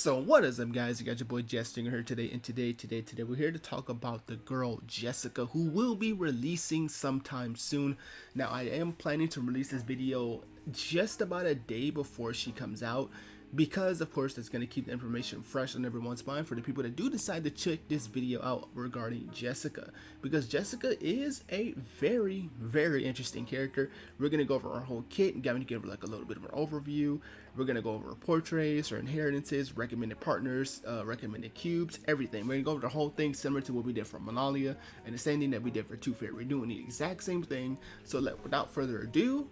So what is up, guys? You got your boy Stingren here today, and today we're here to talk about the girl Jessica, who will be releasing sometime soon. Now, I am planning to release this video just about a day before she comes out, because of course that's going to keep the information fresh on everyone's mind for the people that do decide to check this video out regarding Jessica, because Jessica is a very interesting character. We're going to go over our whole kit and going to give her like a little bit of an overview. We're going to go over her portrays, her inheritances, recommended partners, recommended cubes, everything. We're going to go over the whole thing similar to what we did for Manalia, and the same thing that we did for Two Fairy. We're doing the exact same thing. So without further ado,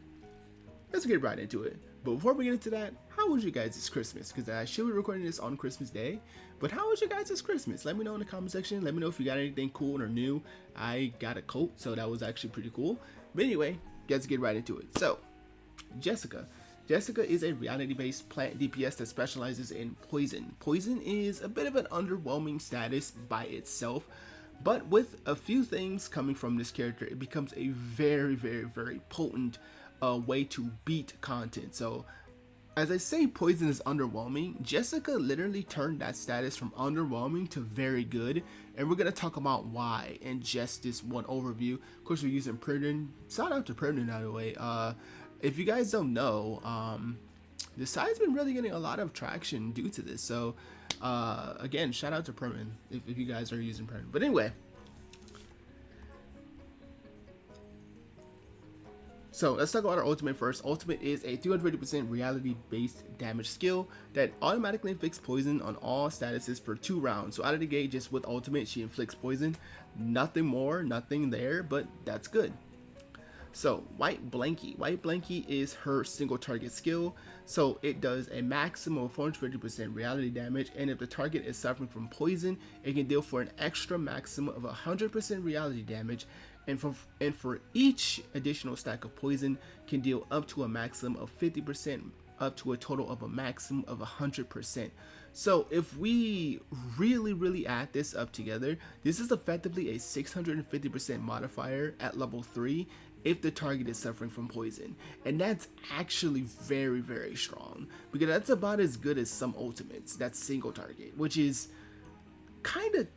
let's get right into it. But before we get into that, how was you guys' Christmas? Because I should be recording this on Christmas Day. But how was you guys' Christmas? Let me know in the comment section. Let me know if you got anything cool or new. I got a coat, so that was actually pretty cool. But anyway, let's get right into it. So, Jessica. Jessica is a reality-based plant DPS that specializes in poison. Poison is a bit of an underwhelming status by itself, but with a few things coming from this character, it becomes a very potent way to beat content. So as I say poison is underwhelming, Jessica literally turned that status from underwhelming to very good, and we're going to talk about why in just this one overview. Of course, we're using Pridden. Shout out to Pridden, by the way. If you guys don't know, the site's been really getting a lot of traction due to this. So again, shout out to Pridden if you guys are using Pridden. But anyway, so let's talk about our ultimate first. Ultimate is a 250% reality-based damage skill that automatically inflicts poison on all statuses for 2 rounds. So out of the gate, just with ultimate, she inflicts poison. Nothing more, nothing there, but that's good. So White Blankie. White Blankie is her single target skill. So it does a maximum of 450% reality damage, and if the target is suffering from poison, it can deal for an extra maximum of 100% reality damage. And for each additional stack of poison, can deal up to a maximum of 50%, up to a total of a maximum of 100%. So if we really add this up together, this is effectively a 650% modifier at level 3 if the target is suffering from poison. And that's actually very strong, because that's about as good as some ultimates that's single target, which is kind of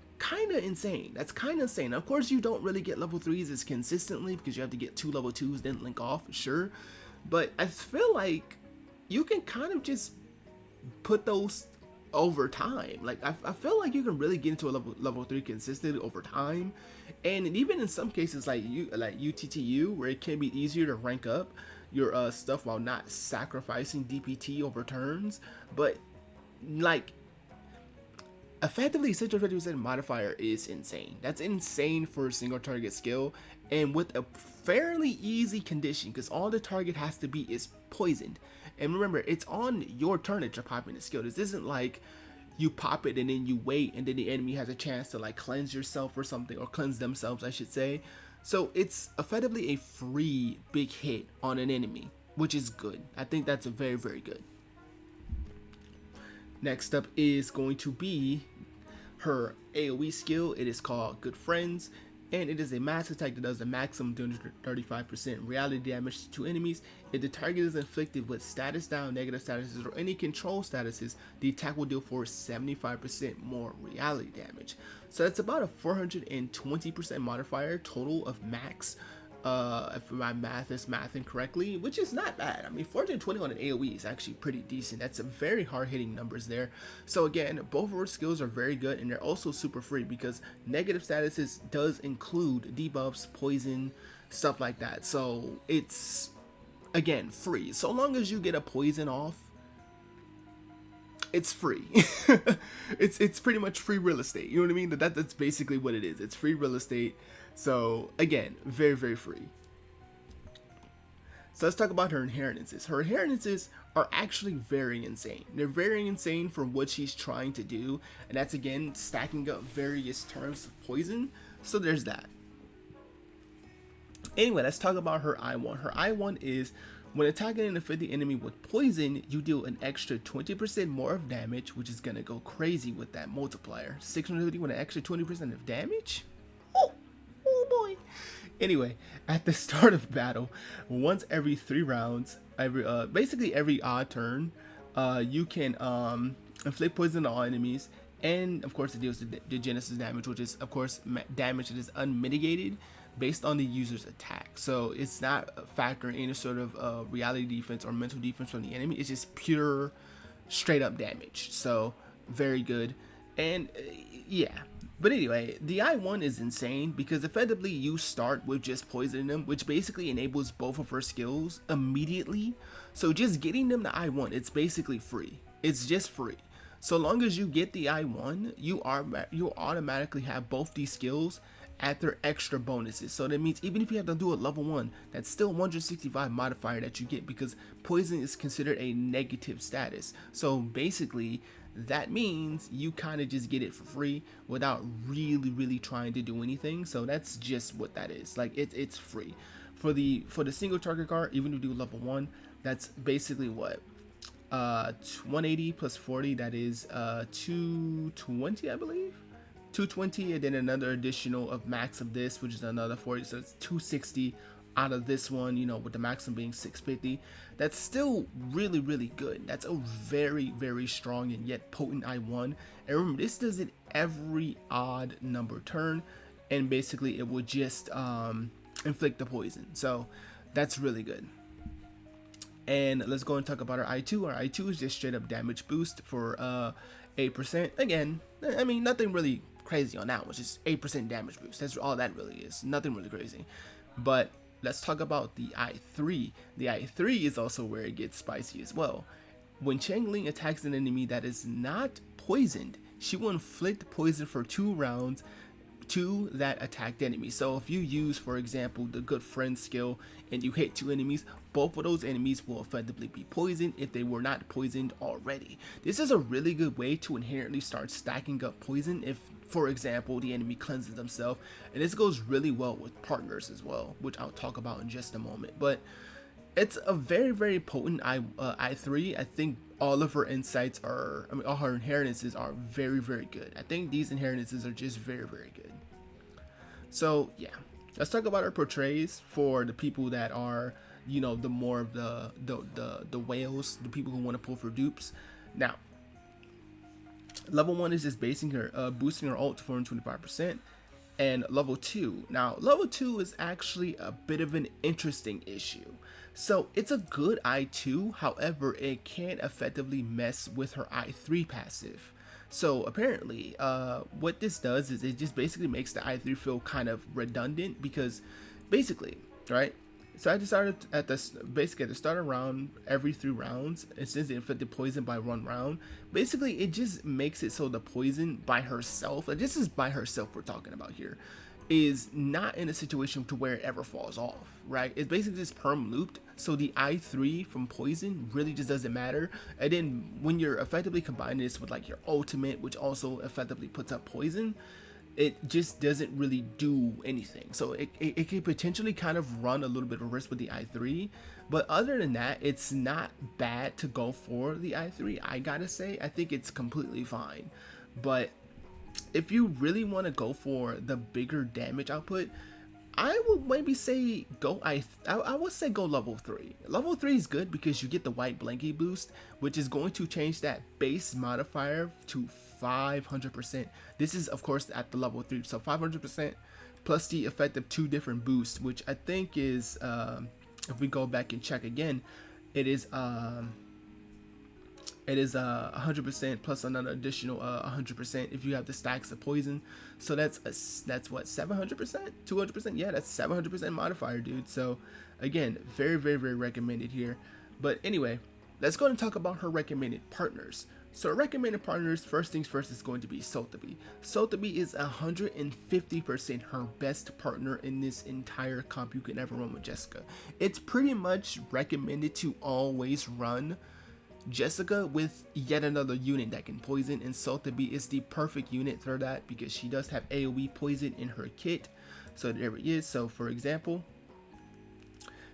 insane. That's kind of insane. Of course, you don't really get level 3s as consistently, because you have to get 2 level 2s then link off, sure, but I feel like you can kind of just put those over time. Like I feel like you can really get into a level 3 consistently over time, and even in some cases like UTTU, where it can be easier to rank up your stuff while not sacrificing DPT over turns. But like, effectively, 650% modifier is insane. That's insane for a single target skill, and with a fairly easy condition, because all the target has to be is poisoned. And remember, it's on your turn that you're popping the skill. This isn't like you pop it and then you wait and then the enemy has a chance to like cleanse yourself or something, or cleanse themselves, I should say. So it's effectively a free big hit on an enemy, which is good. I think that's a very good. Next up is going to be her AoE skill. It is called Good Friends, and it is a mass attack that does a maximum 235% reality damage to enemies. If the target is inflicted with status down, negative statuses, or any control statuses, the attack will deal for 75% more reality damage. So that's about a 420% modifier total of max, if my math is mathing correctly, which is not bad. I mean, 420 on an AoE is actually pretty decent. That's a very hard hitting numbers there. So again, both of our skills are very good, and they're also super free, because negative statuses does include debuffs, poison, stuff like that. So it's, again, free. So long as you get a poison off, it's free. it's pretty much free real estate. You know what I mean? That's basically what it is. It's free real estate. So again, very free. So let's talk about her inheritances. Her inheritances are actually very insane. They're very insane for what she's trying to do, and that's again stacking up various terms of poison. So there's that. Anyway, let's talk about her I1. Her I1 is, when attacking an affected enemy with poison, you deal an extra 20% more of damage, which is gonna go crazy with that multiplier. 650 with an extra 20% of damage? Oh boy. Anyway, at the start of battle, once every 3 rounds, basically every odd turn, you can inflict poison on all enemies, and of course it deals the genesis damage, which is of course damage that is unmitigated based on the user's attack. So it's not factoring any sort of reality defense or mental defense from the enemy. It's just pure straight up damage. So very good. And yeah, but anyway, the I1 is insane because effectively you start with just poisoning them, which basically enables both of her skills immediately. So just getting them to I1, it's basically free. It's just free. So long as you get the I1, you automatically have both these skills at their extra bonuses. So that means even if you have to do a level 1, that's still 165 modifier that you get, because poison is considered a negative status. So basically that means you kind of just get it for free without really trying to do anything. So that's just what that is. Like it's free for the single target card. Even if you do level 1, that's basically what 180 plus 40, that is 220, I believe. 220, and then another additional of max of this, which is another 40, so it's 260 out of this one, you know, with the maximum being 650. That's still really good. That's a very strong and yet potent I1. And remember, this does it every odd number turn, and basically it will just inflict the poison. So that's really good. And let's go and talk about our I2. Our I2 is just straight up damage boost for 8%. Again, I mean, nothing really crazy on that one. It's just 8% damage boost. That's all that really is. Nothing really crazy. But let's talk about the I3. The I3 is also where it gets spicy as well. When Changling attacks an enemy that is not poisoned, she will inflict poison for 2 rounds to that attacked enemy. So if you use, for example, the good friend skill and you hit 2 enemies, both of those enemies will effectively be poisoned if they were not poisoned already. This is a really good way to inherently start stacking up poison if, for example, the enemy cleanses themselves. And this goes really well with partners as well, which I'll talk about in just a moment. But it's a very potent I3. I think all of her insights are, I mean, all her inheritances are very good. I think these inheritances are just very good. So yeah, let's talk about our portrays for the people that are, you know, the more of the whales, the people who want to pull for dupes. Now, level 1 is just boosting her ult to 425%. And level 2. Now, level 2 is actually a bit of an interesting issue. So it's a good I2, however, it can't effectively mess with her I3 passive. So apparently, what this does is it just basically makes the I3 feel kind of redundant, because basically, right? So I decided at the start of round, every 3 rounds, and since it inflicted poison by 1 round, basically it just makes it so the poison by herself, and this is by herself we're talking about here, is not in a situation to where it ever falls off, right? It's basically just perm looped, so the I3 from poison really just doesn't matter. And then when you're effectively combining this with like your ultimate, which also effectively puts up poison, it just doesn't really do anything. So it could potentially kind of run a little bit of risk with the I3, but other than that, it's not bad to go for the I3. I gotta say, I think it's completely fine. But if you really want to go for the bigger damage output, I would maybe say go I would say go level 3. Level 3 is good because you get the white blanket boost, which is going to change that base modifier to 500%. This is of course at the level 3, so 500% plus the effective 2 different boosts, which I think is if we go back and check again, it is 100% plus another additional 100% if you have the stacks of poison. So that's what, 700%, 200%. Yeah, that's 700% modifier, dude. So again, very recommended here. But anyway, let's go and talk about her recommended partners. So her recommended partners, first things first, is going to be Psychube. Psychube is 150% her best partner in this entire comp you can ever run with Jessica. It's pretty much recommended to always run Jessica with yet another unit that can poison, and Psychube is the perfect unit for that because she does have AoE poison in her kit. So there it is. So for example,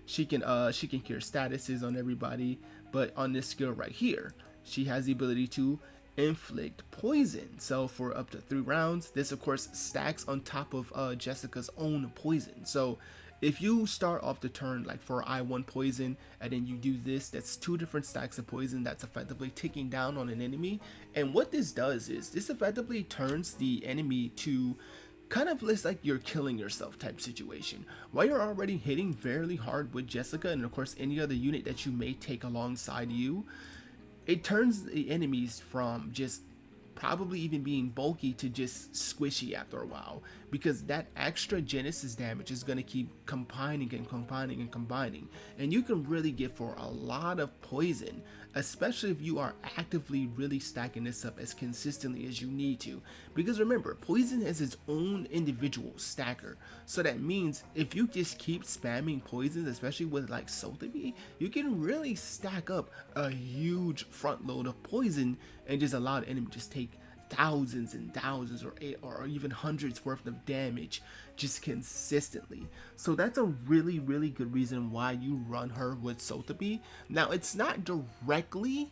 she can cure statuses on everybody, but on this skill right here, she has the ability to inflict poison. So for up to 3 rounds, this of course stacks on top of Jessica's own poison. So if you start off the turn like for I1 poison, and then you do this, that's 2 different stacks of poison that's effectively ticking down on an enemy. And what this does is this effectively turns the enemy to kind of less like you're killing yourself type situation. While you're already hitting fairly hard with Jessica, and of course any other unit that you may take alongside you, it turns the enemies from just probably even being bulky to just squishy after a while, because that extra genesis damage is going to keep combining and combining and combining, and you can really get for a lot of poison, especially if you are actively really stacking this up as consistently as you need to. Because remember, poison has its own individual stacker, so that means if you just keep spamming poisons, especially with like Sotheby, you can really stack up a huge front load of poison and just allow the enemy to just take thousands and thousands or even hundreds worth of damage just consistently. So that's a really good reason why you run her with Sotheby. Now, it's not directly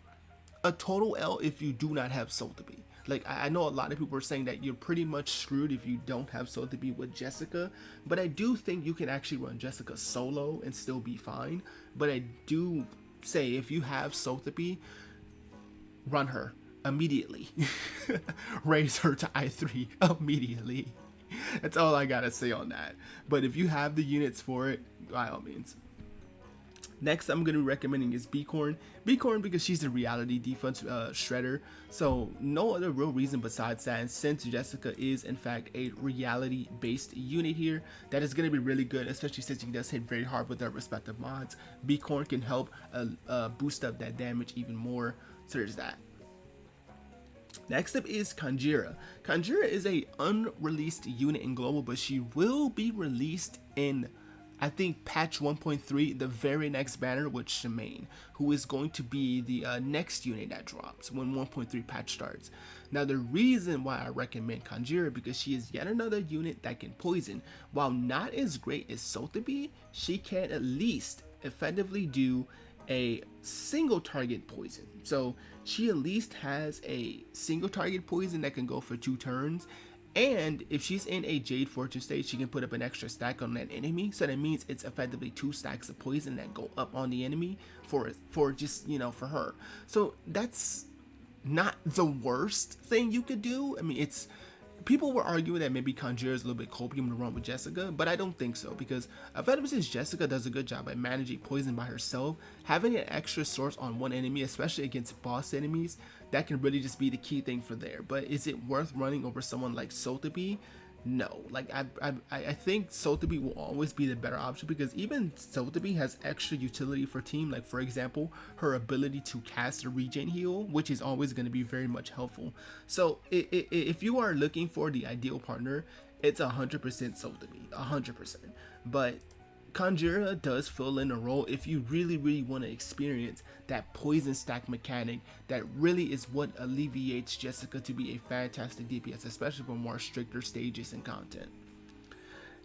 a total L if you do not have Sotheby. Like, I know a lot of people are saying that you're pretty much screwed if you don't have Sotheby with Jessica, but I do think you can actually run Jessica solo and still be fine. But I do say if you have Sotheby, run her immediately. Raise her to I3 immediately. That's all I gotta say on that. But if you have the units for it, by all means. Next I'm going to be recommending is Bicorn. Bicorn because she's a reality defense shredder. So no other real reason besides that. And since Jessica is in fact a reality based unit here, that is going to be really good, especially since she does hit very hard with their respective mods. Bicorn can help boost up that damage even more. So there's that. Next up is Conjura. Conjura is a unreleased unit in global, but she will be released in, I think, patch 1.3, the very next banner with Shemaine, who is going to be the next unit that drops when 1.3 patch starts. Now, the reason why I recommend Conjura because she is yet another unit that can poison. While not as great as Sotheby, she can at least effectively do a single target poison. So she at least has a single target poison that can go for 2 turns. And if she's in a Jade Fortress stage, she can put up an extra stack on that enemy. So that means it's effectively 2 stacks of poison that go up on the enemy for just, you know, for her. So that's not the worst thing you could do. I mean, it's, people were arguing that maybe Conjura is a little bit copium to run with Jessica, but I don't think so, because effectively since Jessica does a good job at managing poison by herself, having an extra source on one enemy, especially against boss enemies, that can really just be the key thing for there. But is it worth running over someone like Sotheby? No. Like, I think Sotheby will always be the better option, because even Sotheby has extra utility for team. Like, for example, her ability to cast a regen heal, which is always going to be very much helpful. So if you are looking for the ideal partner, it's 100% Sotheby, 100%. But Conjura does fill in a role if you really want to experience that poison stack mechanic that really is what alleviates Jessica to be a fantastic DPS, especially for more stricter stages and content.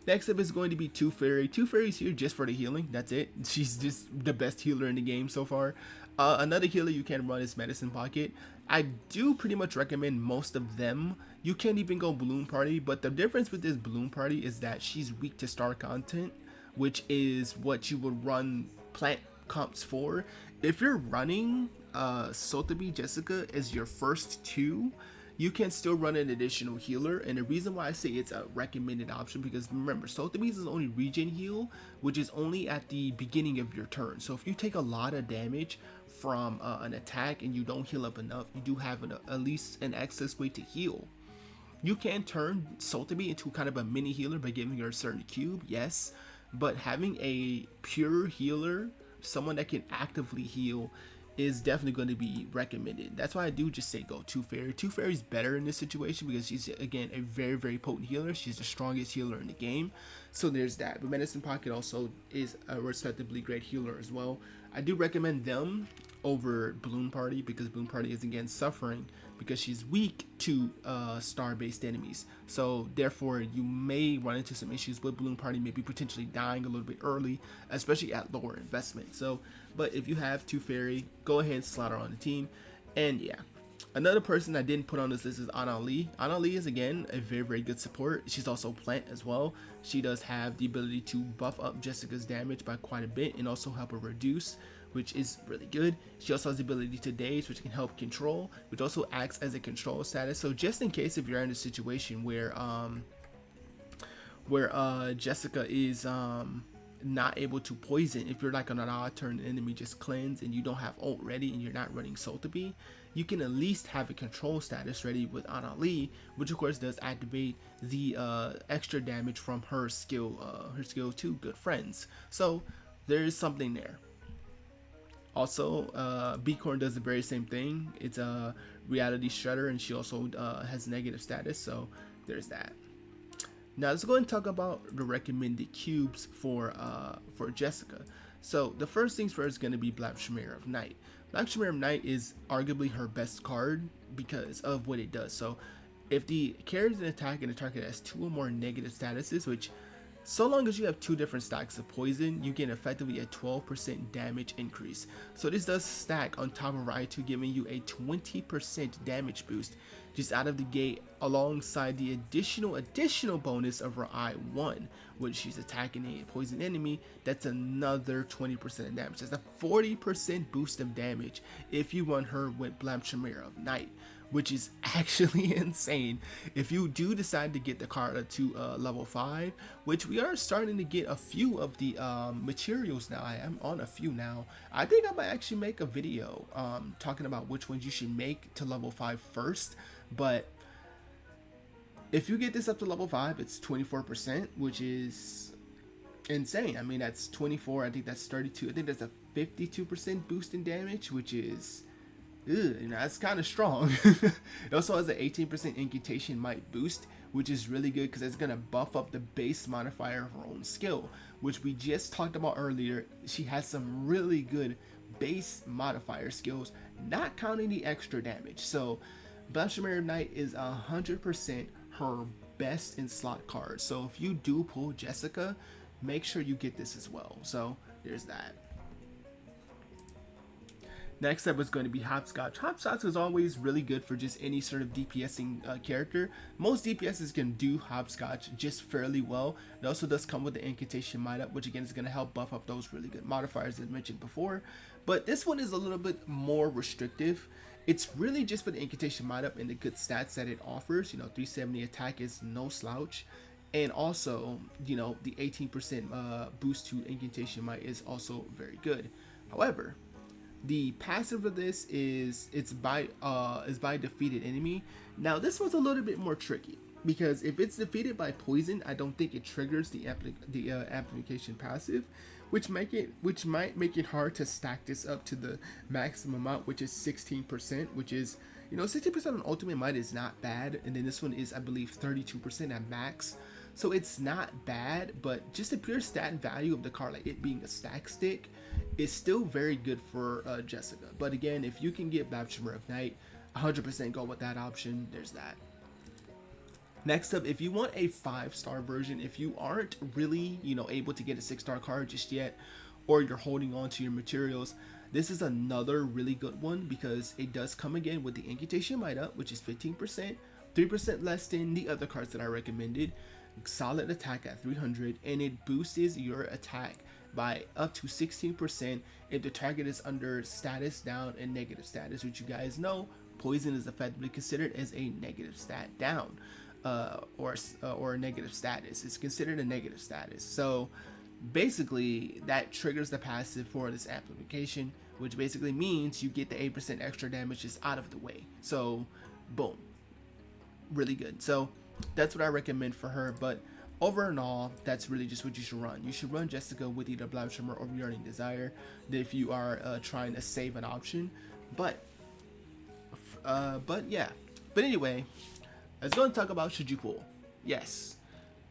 Next up is going to be Two Fairy. Two Fairy's here just for the healing, that's it. She's just the best healer in the game so far. Another healer you can run is Medicine Pocket. I do pretty much recommend most of them. You can't even go Balloon Party, but the difference with this Balloon Party is that she's weak to star content, which is what you would run plant comps for. If you're running Sotheby Jessica as your first 2, you can still run an additional healer. And the reason why I say it's a recommended option, because remember, Sotheby's is only regen heal, which is only at the beginning of your turn. So if you take a lot of damage from an attack and you don't heal up enough, you do have at least an excess way to heal. You can turn Sotheby into kind of a mini healer by giving her a certain cube, yes, but having a pure healer, someone that can actively heal, is definitely going to be recommended. That's why I do just say go Two Fairy. Two Fairy's better in this situation because she's, again, a very potent healer. She's the strongest healer in the game. So there's that. But Medicine Pocket also is a respectably great healer as well. I do recommend them over Balloon Party because Balloon Party is, again, suffering because she's weak to star-based enemies. So therefore, you may run into some issues with Balloon Party, maybe potentially dying a little bit early, especially at lower investment. So, but if you have Two Fairy, go ahead and slot her on the team. And yeah, Another person I didn't put on this list is Ana Lee. Ana Lee is again a very, very good support. She's also plant as well. She does have the ability to buff up Jessica's damage by quite a bit and also help her reduce, which is really good. She also has the ability to daze, which can help control, which also acts as a control status. So just in case if you're in a situation where Jessica is not able to poison, if you're like on an odd turn enemy just cleanse and you don't have ult ready and you're not running Psychube, you can at least have a control status ready with Ana Lee, which of course does activate the extra damage from her skill 2 Good Friends. So there is something there. Also, B-Corn does the very same thing. It's a reality shredder, and she also has negative status, so there's that. Now let's go and talk about the recommended cubes for Jessica. So the first things first is going to be Black Chimera of Night. Black Chimera of Night is arguably her best card because of what it does. So if the character is an attack and the target has 2 or more negative statuses, which so long as you have 2 different stacks of poison, you get effectively a 12% damage increase. So this does stack on top of I2, giving you a 20% damage boost just out of the gate, alongside the additional bonus of her I1 when she's attacking a poison enemy. That's another 20% of damage. That's a 40% boost of damage if you run her with Black Chimera of Night, which is actually insane. If you do decide to get the card to level 5, which we are starting to get a few of the materials now. I am on a few now. I think I might actually make a video talking about which ones you should make to level 5 first. But if you get this up to level 5, it's 24%, which is insane. I mean, that's 24, I think that's 32. I think that's a 52% boost in damage, which is, that's kind of strong. It also has an 18% incantation might boost, which is really good because it's going to buff up the base modifier of her own skill, which we just talked about earlier. She has some really good base modifier skills, not counting the extra damage. So Black Chimera of Night is 100% her best in slot card. So if you do pull Jessica, make sure you get this as well. So there's that. Next up is going to be Hopscotch. Hopscotch is always really good for just any sort of DPSing character. Most DPSs can do Hopscotch just fairly well. It also does come with the Incantation Might Up, which again is going to help buff up those really good modifiers as mentioned before. But this one is a little bit more restrictive. It's really just for the Incantation Might Up and the good stats that it offers. 370 attack is no slouch. And also, the 18% boost to Incantation Might is also very good. However, the passive of this is by defeated enemy. Now this one's a little bit more tricky because if it's defeated by poison, I don't think it triggers the amplification passive, which might make it hard to stack this up to the maximum amount, which is 16%, which is 60% on ultimate might is not bad, and then this one is I believe 32% at max. So it's not bad, but just the pure stat value of the card, like it being a stack stick, is still very good for Jessica. But again, if you can get Black Chimera of Night, 100% go with that option. There's that. Next up, if you want a 5-star version, if you aren't really, able to get a 6-star card just yet, or you're holding on to your materials, this is another really good one because it does come again with the Incantation Might Up, which is 15%, 3% less than the other cards that I recommended. Solid attack at 300, and it boosts your attack by up to 16% if the target is under status down and negative status, which you guys know poison is effectively considered as a negative stat down, or a negative status. It's considered a negative status. So basically that triggers the passive for this amplification, which basically means you get the 8% extra damage just out of the way. So boom, really good. So that's what I recommend for her. But overall, that's really just what you should run. You should run Jessica with either Black Chimera or Yearning Desire if you are trying to save an option. But yeah. But anyway, let's go and talk about should you pull. Yes,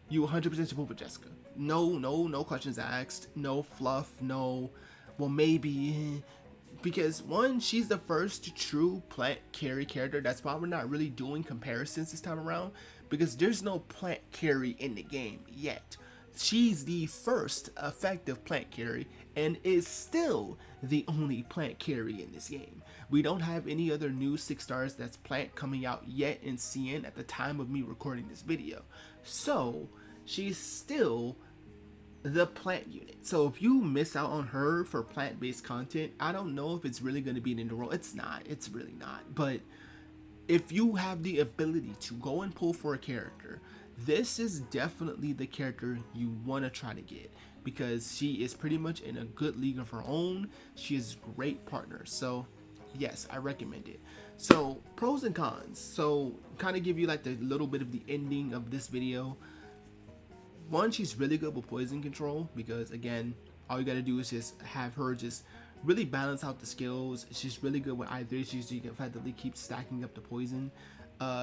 you 100% should pull for Jessica. No questions asked. No fluff. No, well maybe. Because one, she's the first true plant carry character. That's why we're not really doing comparisons this time around, because there's no plant carry in the game yet. she's the first effective plant carry and is still the only plant carry in this game. We don't have any other new 6 stars that's plant coming out yet in CN at the time of me recording this video. So she's still the plant unit. So if you miss out on her for plant-based content, I don't know if it's really going to be an role. It's not. It's really not. But if you have the ability to go and pull for a character, this is definitely the character you want to try to get, because she is pretty much in a good league of her own. She is a great partner. So yes, I recommend it. So pros and cons. So kind of give you like the little bit of the ending of this video. One, she's really good with poison control, because again, all you gotta do is just have her just really balance out the skills. She's really good with either, so you can effectively keep stacking up the poison.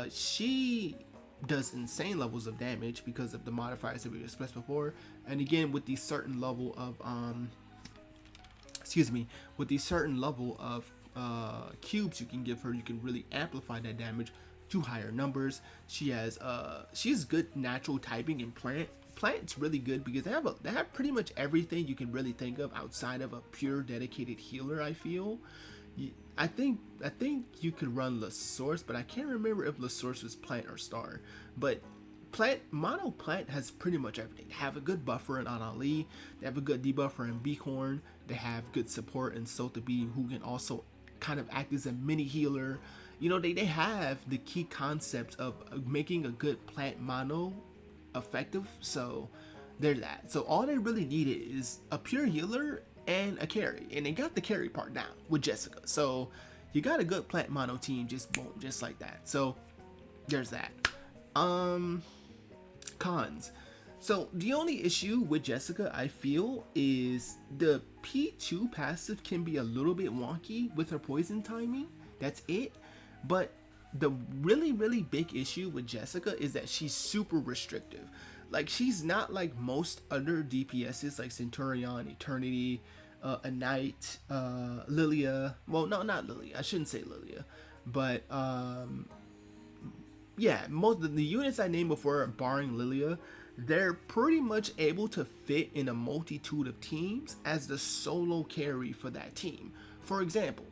She does insane levels of damage because of the modifiers that we discussed before, and again with the certain level of cubes you can give her, you can really amplify that damage to higher numbers. She has she's good natural typing in plant. Plant's really good because they have pretty much everything you can really think of outside of a pure dedicated healer. I feel I think you could run La Source, but I can't remember if La Source was plant or star. But mono plant has pretty much everything. They have a good buffer in Anali, they have a good debuffer in Bicorn, they have good support in SYP, who can also kind of act as a mini healer. You know, they have the key concepts of making a good plant mono effective. So there's that. So all they really needed is a pure healer and a carry, and they got the carry part down with Jessica. So you got a good plant mono team, just boom, just like that. So there's that. Cons. So the only issue with Jessica, I feel, is the P2 passive can be a little bit wonky with her poison timing. That's it. But the really big issue with Jessica is that she's super restrictive. Like, she's not like most other DPSs like Centurion, Eternity, a Knight, Lilia. Well, no, not Lilia. I shouldn't say Lilia. But yeah, most of the units I named before, barring Lilia, they're pretty much able to fit in a multitude of teams as the solo carry for that team. For example,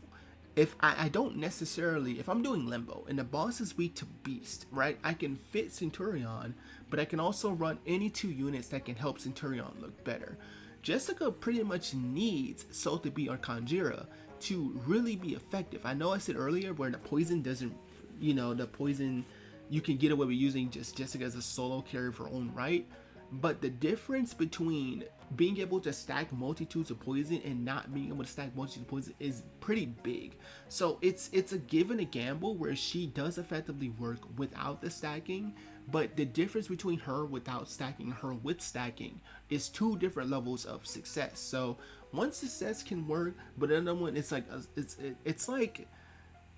if I don't necessarily, if I'm doing Limbo and the boss is weak to Beast, right, I can fit Centurion, but I can also run any 2 units that can help Centurion look better. Jessica pretty much needs SYP or Conjura to really be effective. I know I said earlier where the poison doesn't, you know, the poison, you can get away with using just Jessica as a solo carry for her own right, but the difference between being able to stack multitudes of poison and not being able to stack multitudes of poison is pretty big. So it's a give and a gamble where she does effectively work without the stacking, but the difference between her without stacking and her with stacking is 2 different levels of success. So one success can work, but another one, it's like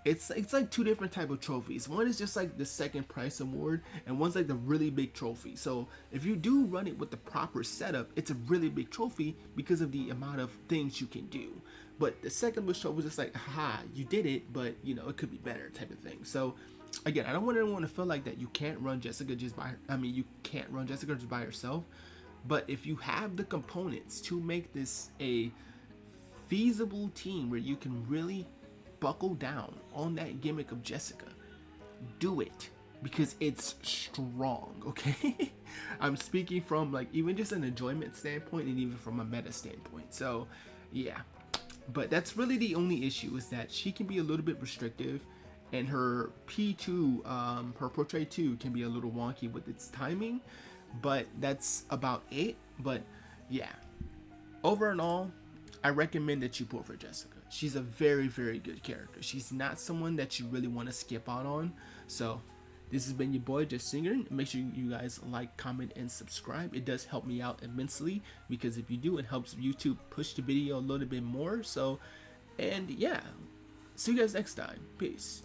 it's like 2 different type of trophies. One is just like the second price award, and one's like the really big trophy. So if you do run it with the proper setup, it's a really big trophy because of the amount of things you can do. But the second wish trophy was just like, haha, you did it, but you know, it could be better type of thing. So again, I don't want anyone to feel like that you can't run Jessica just by, you can't run Jessica just by herself. But if you have the components to make this a feasible team where you can really buckle down on that gimmick of Jessica, do it, because it's strong, okay? I'm speaking from like even just an enjoyment standpoint and even from a meta standpoint. So yeah, but that's really the only issue, is that she can be a little bit restrictive, and her P2, her Portray 2 can be a little wonky with its timing, but that's about it. But yeah, over and all, I recommend that you pull for Jessica. She's a very good character. She's not someone that you really want to skip out on. So this has been your boy, just Stingren. Make sure you guys like, comment, and subscribe. It does help me out immensely, because if you do, it helps YouTube push the video a little bit more. So, and yeah, see you guys next time. Peace.